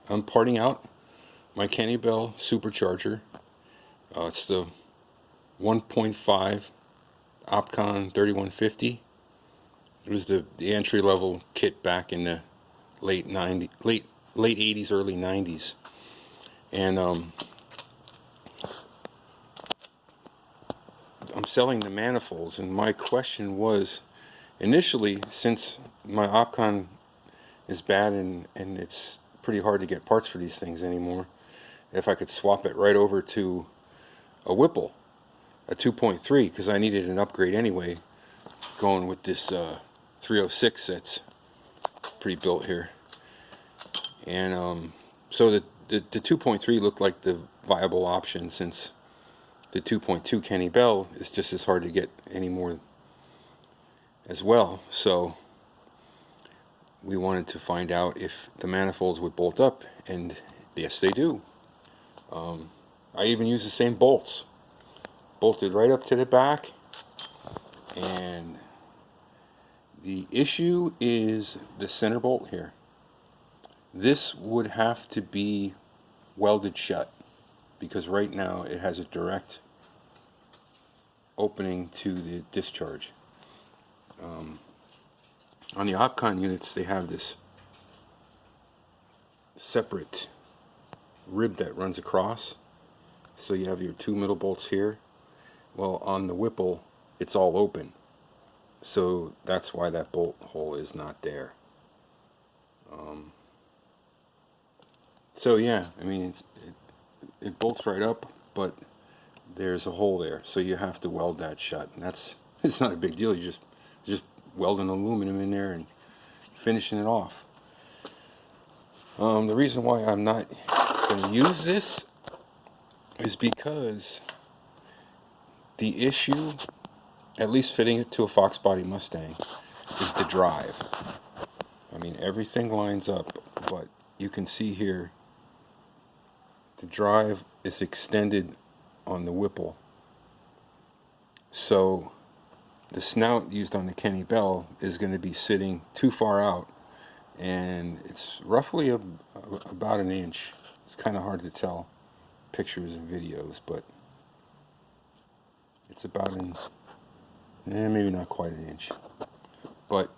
I'm parting out my Kenne Bell supercharger. It's the 1.5 Opcon 3150. It was the entry level kit back in the late 80s, early 90s, and I'm selling the manifolds. And my question was, initially, since my Opcon is bad and it's pretty hard to get parts for these things anymore, if I could swap it right over to a Whipple, a 2.3, because I needed an upgrade anyway, going with this 306 that's pre-built here. And so the 2.3 looked like the viable option, since the 2.2 Kenne Bell is just as hard to get anymore as well. So we wanted to find out if the manifolds would bolt up, and yes, they do. I even use the same bolts, bolted right up to the back. And the issue is the center bolt here. This would have to be welded shut, because right now it has a direct opening to the discharge. On the Opcon units, they have this separate rib that runs across, so you have your two middle bolts here. Well, on the Whipple, it's all open, so that's why that bolt hole is not there. So yeah, I mean, it bolts right up, but there's a hole there, so you have to weld that shut. And it's not a big deal. You just welding aluminum in there and finishing it off. The reason why I'm not going to use this is because the issue, at least fitting it to a Fox body Mustang, is the drive. I mean, everything lines up, but you can see here the drive is extended on the Whipple. So the snout used on the Kenne Bell is going to be sitting too far out, and it's roughly about an inch. It's kind of hard to tell pictures and videos, but it's about maybe not quite an inch. But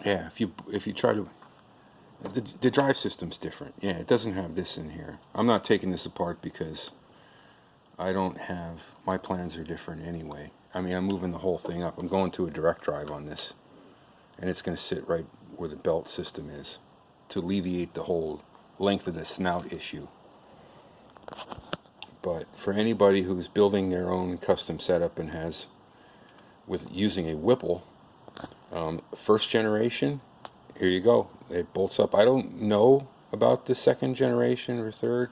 yeah, if you try to, the drive system's different. Yeah, it doesn't have this in here. I'm not taking this apart because I don't have, my plans are different anyway. I mean, I'm moving the whole thing up. I'm going to a direct drive on this, and it's going to sit right where the belt system is to alleviate the whole length of the snout issue. But for anybody who's building their own custom setup and has, with using a Whipple, first generation, here you go. It bolts up. I don't know about the second generation or third.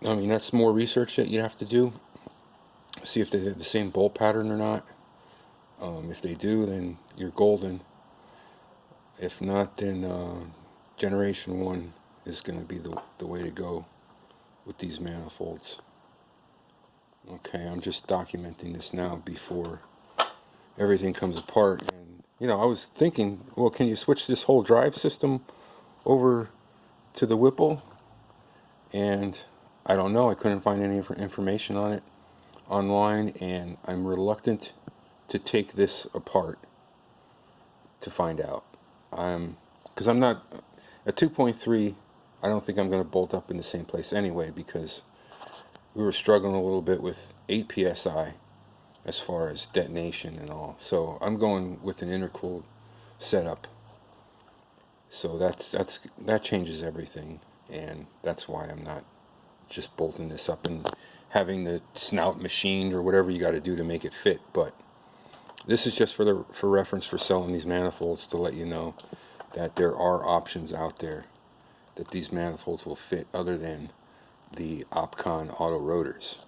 I mean, that's more research that you have to do. See if they have the same bolt pattern or not. If they do, then you're golden. If not, then generation 1 is going to be the way to go with these manifolds. Okay, I'm just documenting this now before everything comes apart. And you know, I was thinking, well, can you switch this whole drive system over to the Whipple? And I don't know. I couldn't find any information on it online, and I'm reluctant to take this apart to find out. Because I'm not a 2.3. I don't think I'm going to bolt up in the same place anyway, because we were struggling a little bit with 8 psi as far as detonation and all. So I'm going with an intercooled setup. So that changes everything, and that's why I'm not just bolting this up and having the snout machined or whatever you got to do to make it fit. But this is just for reference for selling these manifolds, to let you know that there are options out there that these manifolds will fit other than the Opcon auto rotors.